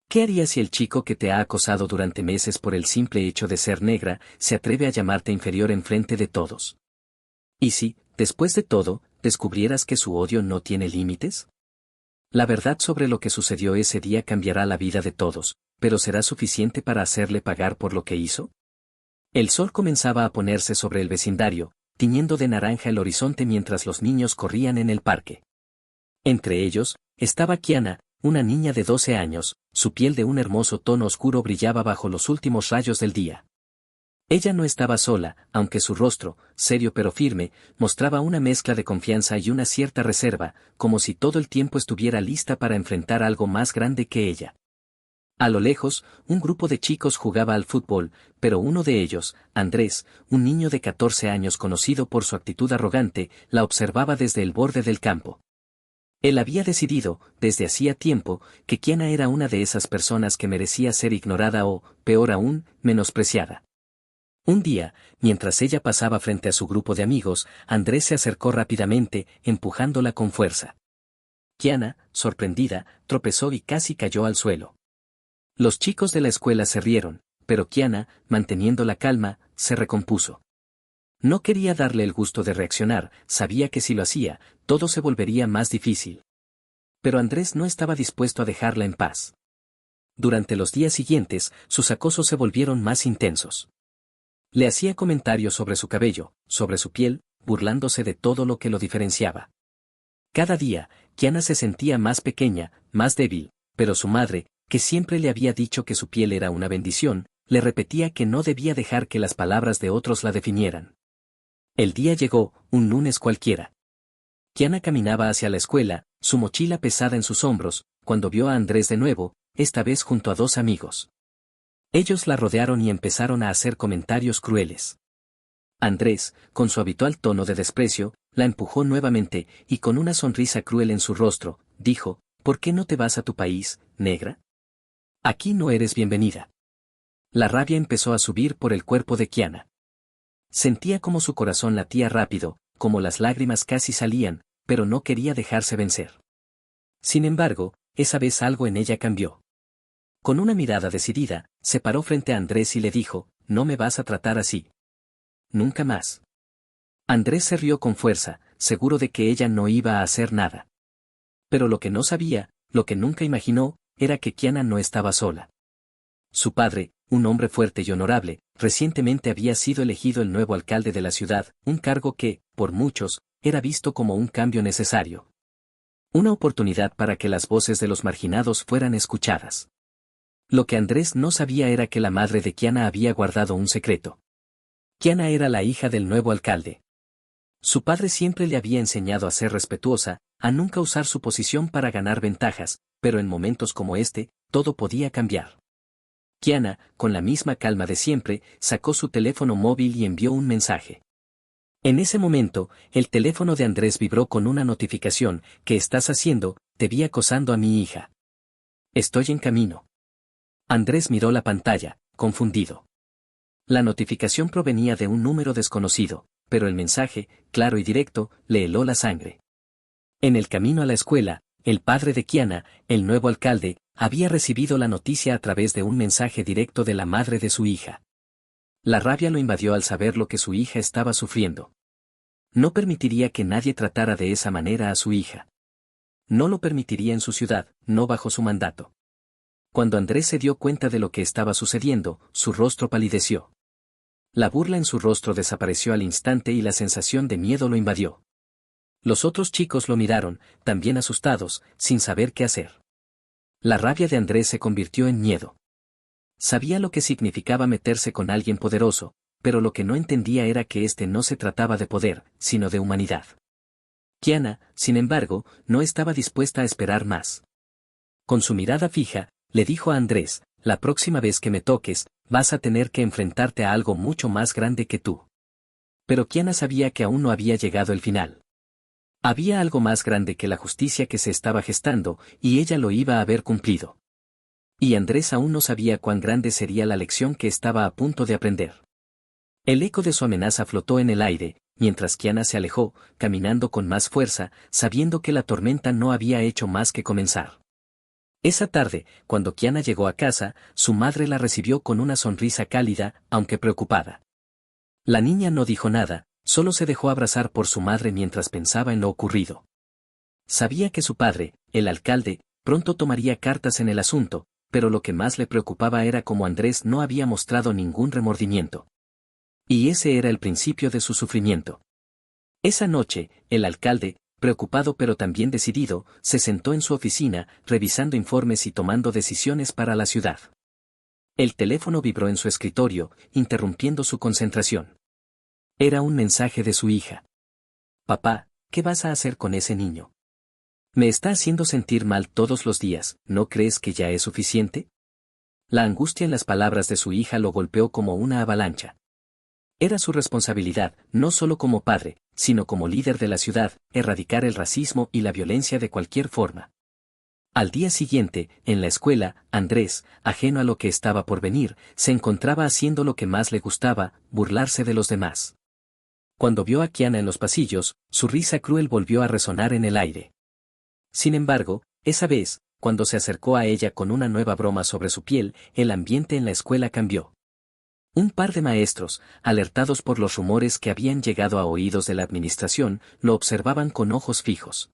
¿Qué harías si el chico que te ha acosado durante meses por el simple hecho de ser negra, se atreve a llamarte inferior en frente de todos? ¿Y si, después de todo, descubrieras que su odio no tiene límites? La verdad sobre lo que sucedió ese día cambiará la vida de todos, pero ¿será suficiente para hacerle pagar por lo que hizo? El sol comenzaba a ponerse sobre el vecindario, tiñendo de naranja el horizonte mientras los niños corrían en el parque. Entre ellos, estaba Kiana, una niña de 12 años, su piel de un hermoso tono oscuro brillaba bajo los últimos rayos del día. Ella no estaba sola, aunque su rostro, serio pero firme, mostraba una mezcla de confianza y una cierta reserva, como si todo el tiempo estuviera lista para enfrentar algo más grande que ella. A lo lejos, un grupo de chicos jugaba al fútbol, pero uno de ellos, Andrés, un niño de 14 años conocido por su actitud arrogante, la observaba desde el borde del campo. Él había decidido, desde hacía tiempo, que Kiana era una de esas personas que merecía ser ignorada o, peor aún, menospreciada. Un día, mientras ella pasaba frente a su grupo de amigos, Andrés se acercó rápidamente, empujándola con fuerza. Kiana, sorprendida, tropezó y casi cayó al suelo. Los chicos de la escuela se rieron, pero Kiana, manteniendo la calma, se recompuso. No quería darle el gusto de reaccionar, sabía que si lo hacía, todo se volvería más difícil. Pero Andrés no estaba dispuesto a dejarla en paz. Durante los días siguientes, sus acosos se volvieron más intensos. Le hacía comentarios sobre su cabello, sobre su piel, burlándose de todo lo que lo diferenciaba. Cada día, Kiana se sentía más pequeña, más débil, pero su madre, que siempre le había dicho que su piel era una bendición, le repetía que no debía dejar que las palabras de otros la definieran. El día llegó, un lunes cualquiera. Kiana caminaba hacia la escuela, su mochila pesada en sus hombros, cuando vio a Andrés de nuevo, esta vez junto a dos amigos. Ellos la rodearon y empezaron a hacer comentarios crueles. Andrés, con su habitual tono de desprecio, la empujó nuevamente, y con una sonrisa cruel en su rostro, dijo, ¿por qué no te vas a tu país, negra? Aquí no eres bienvenida. La rabia empezó a subir por el cuerpo de Kiana. Sentía como su corazón latía rápido, como las lágrimas casi salían, pero no quería dejarse vencer. Sin embargo, esa vez algo en ella cambió. Con una mirada decidida, se paró frente a Andrés y le dijo, no me vas a tratar así. Nunca más. Andrés se rió con fuerza, seguro de que ella no iba a hacer nada. Pero lo que no sabía, lo que nunca imaginó, era que Kiana no estaba sola. Su padre, un hombre fuerte y honorable, recientemente había sido elegido el nuevo alcalde de la ciudad, un cargo que, por muchos, era visto como un cambio necesario. Una oportunidad para que las voces de los marginados fueran escuchadas. Lo que Andrés no sabía era que la madre de Kiana había guardado un secreto. Kiana era la hija del nuevo alcalde. Su padre siempre le había enseñado a ser respetuosa, a nunca usar su posición para ganar ventajas, pero en momentos como este, todo podía cambiar. Kiana, con la misma calma de siempre, sacó su teléfono móvil y envió un mensaje. En ese momento, el teléfono de Andrés vibró con una notificación. ¿Qué estás haciendo? Te vi acosando a mi hija. Estoy en camino. Andrés miró la pantalla, confundido. La notificación provenía de un número desconocido, pero el mensaje, claro y directo, le heló la sangre. En el camino a la escuela, el padre de Kiana, el nuevo alcalde, había recibido la noticia a través de un mensaje directo de la madre de su hija. La rabia lo invadió al saber lo que su hija estaba sufriendo. No permitiría que nadie tratara de esa manera a su hija. No lo permitiría en su ciudad, no bajo su mandato. Cuando Andrés se dio cuenta de lo que estaba sucediendo, su rostro palideció. La burla en su rostro desapareció al instante y la sensación de miedo lo invadió. Los otros chicos lo miraron, también asustados, sin saber qué hacer. La rabia de Andrés se convirtió en miedo. Sabía lo que significaba meterse con alguien poderoso, pero lo que no entendía era que este no se trataba de poder, sino de humanidad. Kiana, sin embargo, no estaba dispuesta a esperar más. Con su mirada fija, le dijo a Andrés, la próxima vez que me toques, vas a tener que enfrentarte a algo mucho más grande que tú. Pero Kiana sabía que aún no había llegado el final. Había algo más grande que la justicia que se estaba gestando, y ella lo iba a haber cumplido. Y Andrés aún no sabía cuán grande sería la lección que estaba a punto de aprender. El eco de su amenaza flotó en el aire, mientras Kiana se alejó, caminando con más fuerza, sabiendo que la tormenta no había hecho más que comenzar. Esa tarde, cuando Kiana llegó a casa, su madre la recibió con una sonrisa cálida, aunque preocupada. La niña no dijo nada, solo se dejó abrazar por su madre mientras pensaba en lo ocurrido. Sabía que su padre, el alcalde, pronto tomaría cartas en el asunto, pero lo que más le preocupaba era cómo Andrés no había mostrado ningún remordimiento. Y ese era el principio de su sufrimiento. Esa noche, el alcalde, preocupado pero también decidido, se sentó en su oficina, revisando informes y tomando decisiones para la ciudad. El teléfono vibró en su escritorio, interrumpiendo su concentración. Era un mensaje de su hija. Papá, ¿qué vas a hacer con ese niño? Me está haciendo sentir mal todos los días, ¿no crees que ya es suficiente? La angustia en las palabras de su hija lo golpeó como una avalancha. Era su responsabilidad, no solo como padre, sino como líder de la ciudad, erradicar el racismo y la violencia de cualquier forma. Al día siguiente, en la escuela, Andrés, ajeno a lo que estaba por venir, se encontraba haciendo lo que más le gustaba, burlarse de los demás. Cuando vio a Kiana en los pasillos, su risa cruel volvió a resonar en el aire. Sin embargo, esa vez, cuando se acercó a ella con una nueva broma sobre su piel, el ambiente en la escuela cambió. Un par de maestros, alertados por los rumores que habían llegado a oídos de la administración, lo observaban con ojos fijos.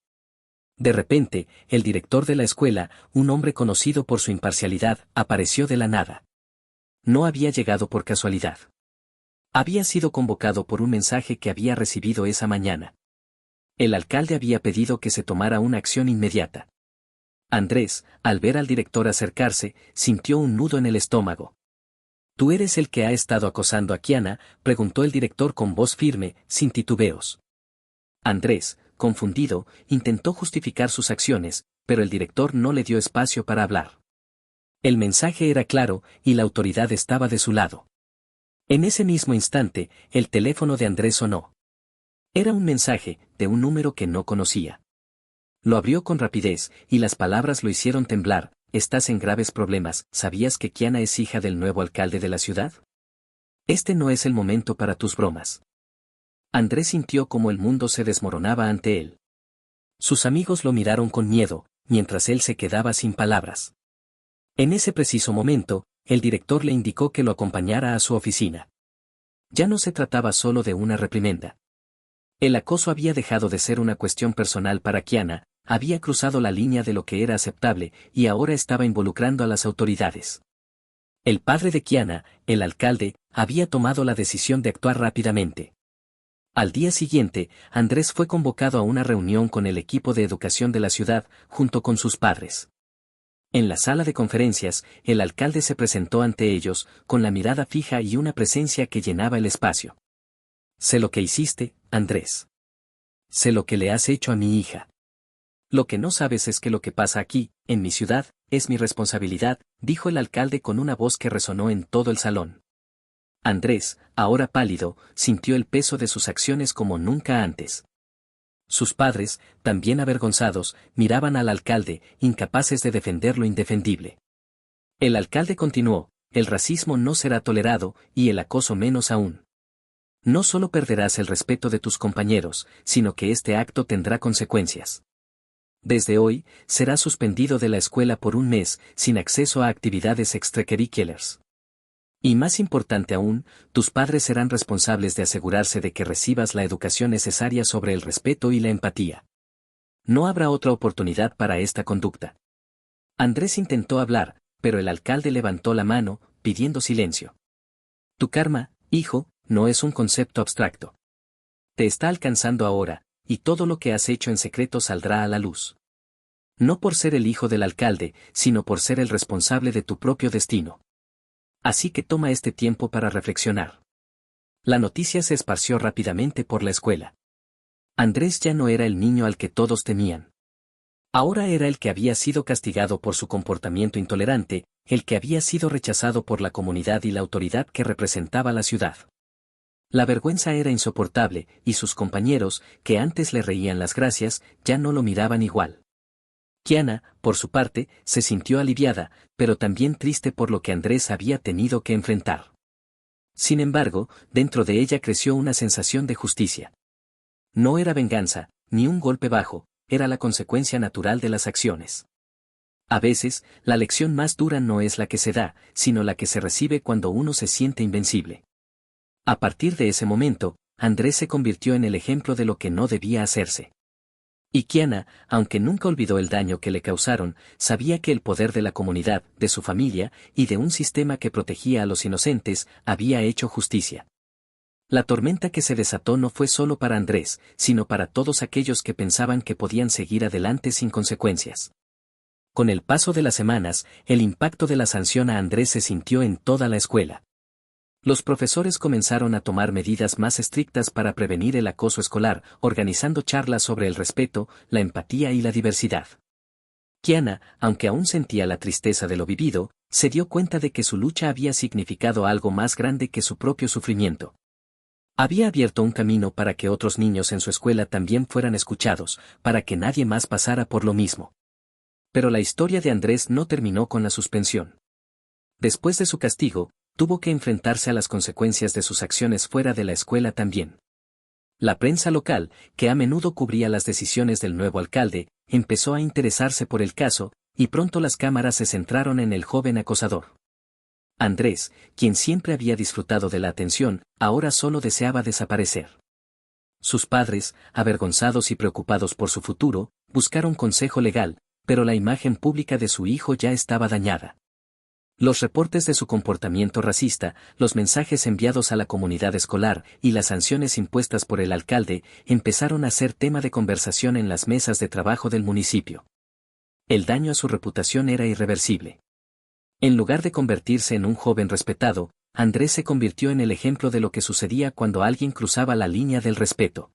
De repente, el director de la escuela, un hombre conocido por su imparcialidad, apareció de la nada. No había llegado por casualidad. Había sido convocado por un mensaje que había recibido esa mañana. El alcalde había pedido que se tomara una acción inmediata. Andrés, al ver al director acercarse, sintió un nudo en el estómago. ¿Tú eres el que ha estado acosando a Kiana?, preguntó el director con voz firme, sin titubeos. Andrés, confundido, intentó justificar sus acciones, pero el director no le dio espacio para hablar. El mensaje era claro, y la autoridad estaba de su lado. En ese mismo instante, el teléfono de Andrés sonó. Era un mensaje, de un número que no conocía. Lo abrió con rapidez, y las palabras lo hicieron temblar. Estás en graves problemas, ¿sabías que Kiana es hija del nuevo alcalde de la ciudad? Este no es el momento para tus bromas. Andrés sintió como el mundo se desmoronaba ante él. Sus amigos lo miraron con miedo, mientras él se quedaba sin palabras. En ese preciso momento, el director le indicó que lo acompañara a su oficina. Ya no se trataba solo de una reprimenda. El acoso había dejado de ser una cuestión personal para Kiana, había cruzado la línea de lo que era aceptable y ahora estaba involucrando a las autoridades. El padre de Kiana, el alcalde, había tomado la decisión de actuar rápidamente. Al día siguiente, Andrés fue convocado a una reunión con el equipo de educación de la ciudad, junto con sus padres. En la sala de conferencias, el alcalde se presentó ante ellos, con la mirada fija y una presencia que llenaba el espacio. Sé lo que hiciste, Andrés. Sé lo que le has hecho a mi hija. Lo que no sabes es que lo que pasa aquí, en mi ciudad, es mi responsabilidad, dijo el alcalde con una voz que resonó en todo el salón. Andrés, ahora pálido, sintió el peso de sus acciones como nunca antes. Sus padres, también avergonzados, miraban al alcalde, incapaces de defender lo indefendible. El alcalde continuó, el racismo no será tolerado, y el acoso menos aún. No solo perderás el respeto de tus compañeros, sino que este acto tendrá consecuencias. Desde hoy, serás suspendido de la escuela por un mes, sin acceso a actividades extracurriculares. Y más importante aún, tus padres serán responsables de asegurarse de que recibas la educación necesaria sobre el respeto y la empatía. No habrá otra oportunidad para esta conducta. Andrés intentó hablar, pero el alcalde levantó la mano, pidiendo silencio. Tu karma, hijo, no es un concepto abstracto. Te está alcanzando ahora, y todo lo que has hecho en secreto saldrá a la luz. No por ser el hijo del alcalde, sino por ser el responsable de tu propio destino. Así que toma este tiempo para reflexionar. La noticia se esparció rápidamente por la escuela. Andrés ya no era el niño al que todos temían. Ahora era el que había sido castigado por su comportamiento intolerante, el que había sido rechazado por la comunidad y la autoridad que representaba la ciudad. La vergüenza era insoportable, y sus compañeros, que antes le reían las gracias, ya no lo miraban igual. Kiana, por su parte, se sintió aliviada, pero también triste por lo que Andrés había tenido que enfrentar. Sin embargo, dentro de ella creció una sensación de justicia. No era venganza, ni un golpe bajo, era la consecuencia natural de las acciones. A veces, la lección más dura no es la que se da, sino la que se recibe cuando uno se siente invencible. A partir de ese momento, Andrés se convirtió en el ejemplo de lo que no debía hacerse. Y Kiana, aunque nunca olvidó el daño que le causaron, sabía que el poder de la comunidad, de su familia, y de un sistema que protegía a los inocentes, había hecho justicia. La tormenta que se desató no fue solo para Andrés, sino para todos aquellos que pensaban que podían seguir adelante sin consecuencias. Con el paso de las semanas, el impacto de la sanción a Andrés se sintió en toda la escuela. Los profesores comenzaron a tomar medidas más estrictas para prevenir el acoso escolar, organizando charlas sobre el respeto, la empatía y la diversidad. Kiana, aunque aún sentía la tristeza de lo vivido, se dio cuenta de que su lucha había significado algo más grande que su propio sufrimiento. Había abierto un camino para que otros niños en su escuela también fueran escuchados, para que nadie más pasara por lo mismo. Pero la historia de Andrés no terminó con la suspensión. Después de su castigo, tuvo que enfrentarse a las consecuencias de sus acciones fuera de la escuela también. La prensa local, que a menudo cubría las decisiones del nuevo alcalde, empezó a interesarse por el caso, y pronto las cámaras se centraron en el joven acosador. Andrés, quien siempre había disfrutado de la atención, ahora solo deseaba desaparecer. Sus padres, avergonzados y preocupados por su futuro, buscaron consejo legal, pero la imagen pública de su hijo ya estaba dañada. Los reportes de su comportamiento racista, los mensajes enviados a la comunidad escolar y las sanciones impuestas por el alcalde empezaron a ser tema de conversación en las mesas de trabajo del municipio. El daño a su reputación era irreversible. En lugar de convertirse en un joven respetado, Andrés se convirtió en el ejemplo de lo que sucedía cuando alguien cruzaba la línea del respeto.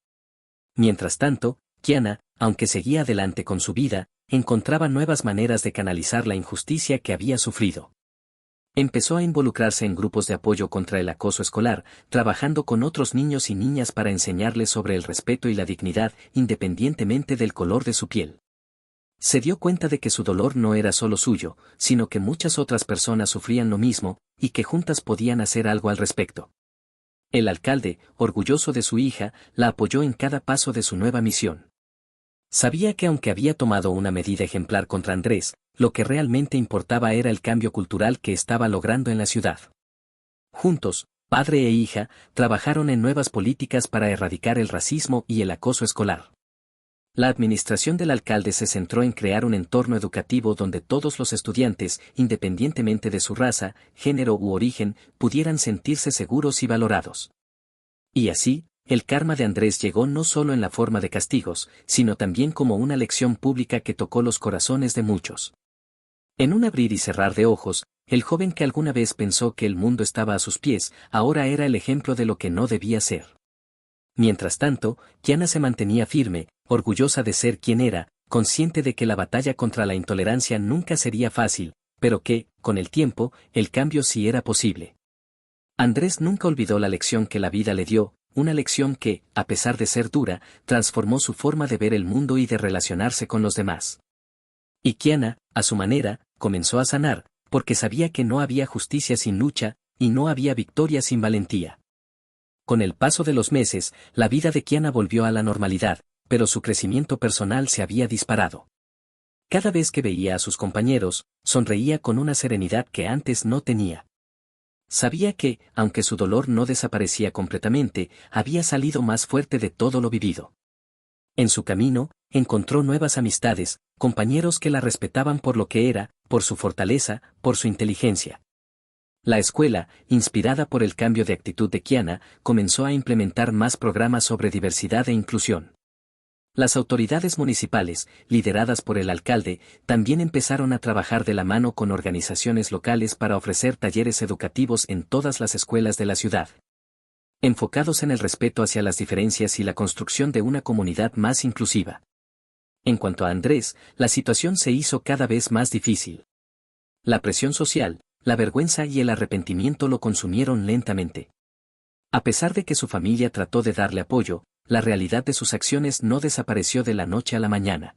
Mientras tanto, Kiana, aunque seguía adelante con su vida, encontraba nuevas maneras de canalizar la injusticia que había sufrido. Empezó a involucrarse en grupos de apoyo contra el acoso escolar, trabajando con otros niños y niñas para enseñarles sobre el respeto y la dignidad, independientemente del color de su piel. Se dio cuenta de que su dolor no era solo suyo, sino que muchas otras personas sufrían lo mismo, y que juntas podían hacer algo al respecto. El alcalde, orgulloso de su hija, la apoyó en cada paso de su nueva misión. Sabía que aunque había tomado una medida ejemplar contra Andrés, lo que realmente importaba era el cambio cultural que estaba logrando en la ciudad. Juntos, padre e hija, trabajaron en nuevas políticas para erradicar el racismo y el acoso escolar. La administración del alcalde se centró en crear un entorno educativo donde todos los estudiantes, independientemente de su raza, género u origen, pudieran sentirse seguros y valorados. Y así, el karma de Andrés llegó no solo en la forma de castigos, sino también como una lección pública que tocó los corazones de muchos. En un abrir y cerrar de ojos, el joven que alguna vez pensó que el mundo estaba a sus pies, ahora era el ejemplo de lo que no debía ser. Mientras tanto, Kiana se mantenía firme, orgullosa de ser quien era, consciente de que la batalla contra la intolerancia nunca sería fácil, pero que, con el tiempo, el cambio sí era posible. Andrés nunca olvidó la lección que la vida le dio, una lección que, a pesar de ser dura, transformó su forma de ver el mundo y de relacionarse con los demás. Y Kiana, a su manera, comenzó a sanar, porque sabía que no había justicia sin lucha, y no había victoria sin valentía. Con el paso de los meses, la vida de Kiana volvió a la normalidad, pero su crecimiento personal se había disparado. Cada vez que veía a sus compañeros, sonreía con una serenidad que antes no tenía. Sabía que, aunque su dolor no desaparecía completamente, había salido más fuerte de todo lo vivido. En su camino, encontró nuevas amistades, compañeros que la respetaban por lo que era, por su fortaleza, por su inteligencia. La escuela, inspirada por el cambio de actitud de Kiana, comenzó a implementar más programas sobre diversidad e inclusión. Las autoridades municipales, lideradas por el alcalde, también empezaron a trabajar de la mano con organizaciones locales para ofrecer talleres educativos en todas las escuelas de la ciudad, enfocados en el respeto hacia las diferencias y la construcción de una comunidad más inclusiva. En cuanto a Andrés, la situación se hizo cada vez más difícil. La presión social, la vergüenza y el arrepentimiento lo consumieron lentamente. A pesar de que su familia trató de darle apoyo, la realidad de sus acciones no desapareció de la noche a la mañana.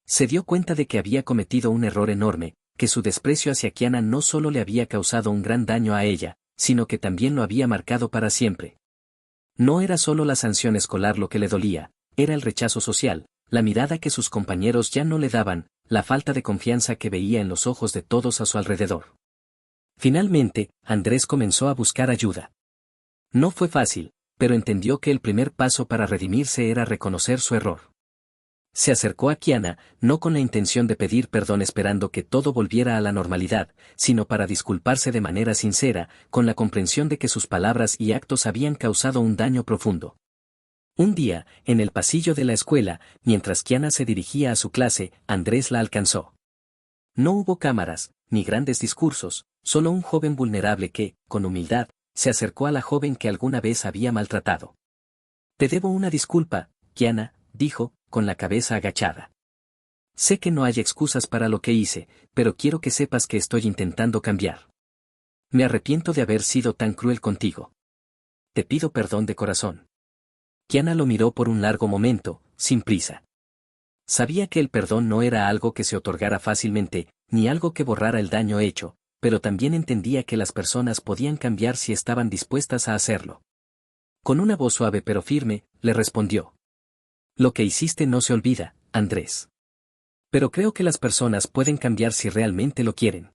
Se dio cuenta de que había cometido un error enorme, que su desprecio hacia Kiana no solo le había causado un gran daño a ella, sino que también lo había marcado para siempre. No era solo la sanción escolar lo que le dolía, era el rechazo social, la mirada que sus compañeros ya no le daban, la falta de confianza que veía en los ojos de todos a su alrededor. Finalmente, Andrés comenzó a buscar ayuda. No fue fácil, pero entendió que el primer paso para redimirse era reconocer su error. Se acercó a Kiana, no con la intención de pedir perdón esperando que todo volviera a la normalidad, sino para disculparse de manera sincera, con la comprensión de que sus palabras y actos habían causado un daño profundo. Un día, en el pasillo de la escuela, mientras Kiana se dirigía a su clase, Andrés la alcanzó. No hubo cámaras, ni grandes discursos, solo un joven vulnerable que, con humildad, se acercó a la joven que alguna vez había maltratado. «Te debo una disculpa, Kiana», dijo, con la cabeza agachada. «Sé que no hay excusas para lo que hice, pero quiero que sepas que estoy intentando cambiar. Me arrepiento de haber sido tan cruel contigo. Te pido perdón de corazón». Kiana lo miró por un largo momento, sin prisa. Sabía que el perdón no era algo que se otorgara fácilmente, ni algo que borrara el daño hecho, pero también entendía que las personas podían cambiar si estaban dispuestas a hacerlo. Con una voz suave pero firme, le respondió: «Lo que hiciste no se olvida, Andrés. Pero creo que las personas pueden cambiar si realmente lo quieren.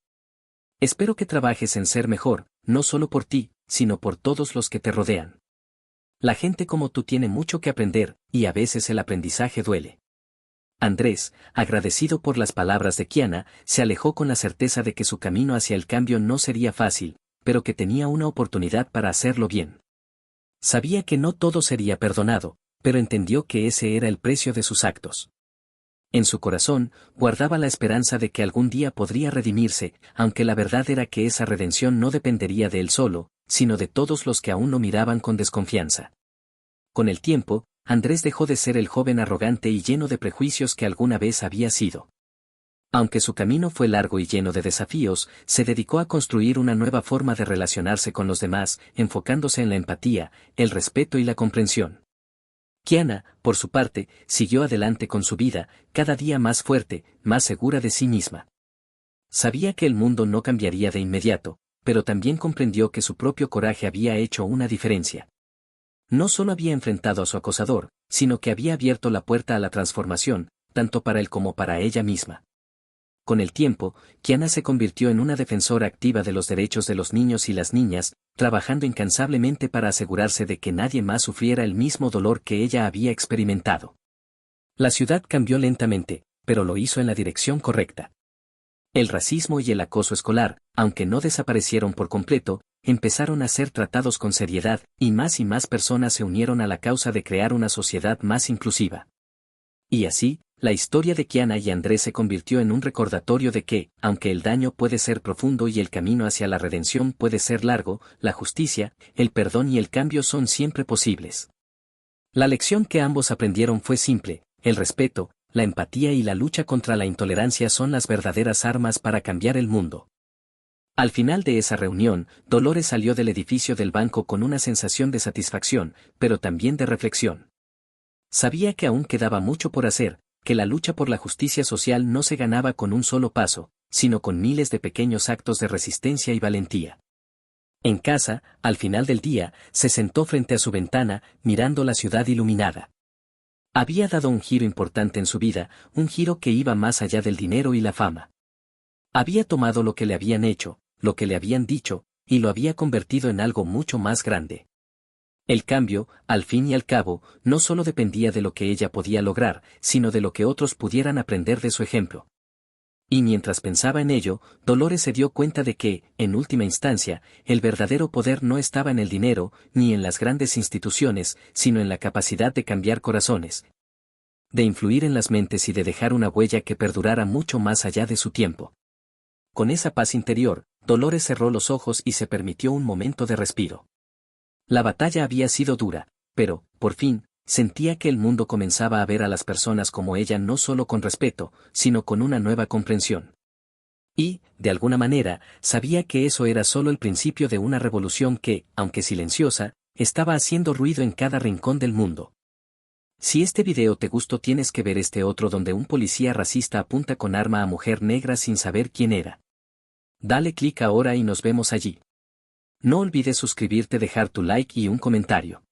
Espero que trabajes en ser mejor, no solo por ti, sino por todos los que te rodean. La gente como tú tiene mucho que aprender, y a veces el aprendizaje duele». Andrés, agradecido por las palabras de Kiana, se alejó con la certeza de que su camino hacia el cambio no sería fácil, pero que tenía una oportunidad para hacerlo bien. Sabía que no todo sería perdonado, pero entendió que ese era el precio de sus actos. En su corazón, guardaba la esperanza de que algún día podría redimirse, aunque la verdad era que esa redención no dependería de él solo, sino de todos los que aún lo miraban con desconfianza. Con el tiempo, Andrés dejó de ser el joven arrogante y lleno de prejuicios que alguna vez había sido. Aunque su camino fue largo y lleno de desafíos, se dedicó a construir una nueva forma de relacionarse con los demás, enfocándose en la empatía, el respeto y la comprensión. Kiana, por su parte, siguió adelante con su vida, cada día más fuerte, más segura de sí misma. Sabía que el mundo no cambiaría de inmediato, pero también comprendió que su propio coraje había hecho una diferencia. No solo había enfrentado a su acosador, sino que había abierto la puerta a la transformación, tanto para él como para ella misma. Con el tiempo, Kiana se convirtió en una defensora activa de los derechos de los niños y las niñas, trabajando incansablemente para asegurarse de que nadie más sufriera el mismo dolor que ella había experimentado. La ciudad cambió lentamente, pero lo hizo en la dirección correcta. El racismo y el acoso escolar, aunque no desaparecieron por completo, empezaron a ser tratados con seriedad, y más personas se unieron a la causa de crear una sociedad más inclusiva. Y así, la historia de Kiana y Andrés se convirtió en un recordatorio de que, aunque el daño puede ser profundo y el camino hacia la redención puede ser largo, la justicia, el perdón y el cambio son siempre posibles. La lección que ambos aprendieron fue simple: el respeto, la empatía y la lucha contra la intolerancia son las verdaderas armas para cambiar el mundo. Al final de esa reunión, Dolores salió del edificio del banco con una sensación de satisfacción, pero también de reflexión. Sabía que aún quedaba mucho por hacer, que la lucha por la justicia social no se ganaba con un solo paso, sino con miles de pequeños actos de resistencia y valentía. En casa, al final del día, se sentó frente a su ventana, mirando la ciudad iluminada. Había dado un giro importante en su vida, un giro que iba más allá del dinero y la fama. Había tomado lo que le habían hecho, lo que le habían dicho, y lo había convertido en algo mucho más grande. El cambio, al fin y al cabo, no solo dependía de lo que ella podía lograr, sino de lo que otros pudieran aprender de su ejemplo. Y mientras pensaba en ello, Dolores se dio cuenta de que, en última instancia, el verdadero poder no estaba en el dinero, ni en las grandes instituciones, sino en la capacidad de cambiar corazones, de influir en las mentes y de dejar una huella que perdurara mucho más allá de su tiempo. Con esa paz interior, Dolores cerró los ojos y se permitió un momento de respiro. La batalla había sido dura, pero, por fin, sentía que el mundo comenzaba a ver a las personas como ella no solo con respeto, sino con una nueva comprensión. Y, de alguna manera, sabía que eso era solo el principio de una revolución que, aunque silenciosa, estaba haciendo ruido en cada rincón del mundo. Si este video te gustó, tienes que ver este otro donde un policía racista apunta con arma a mujer negra sin saber quién era. Dale clic ahora y nos vemos allí. No olvides suscribirte, dejar tu like y un comentario.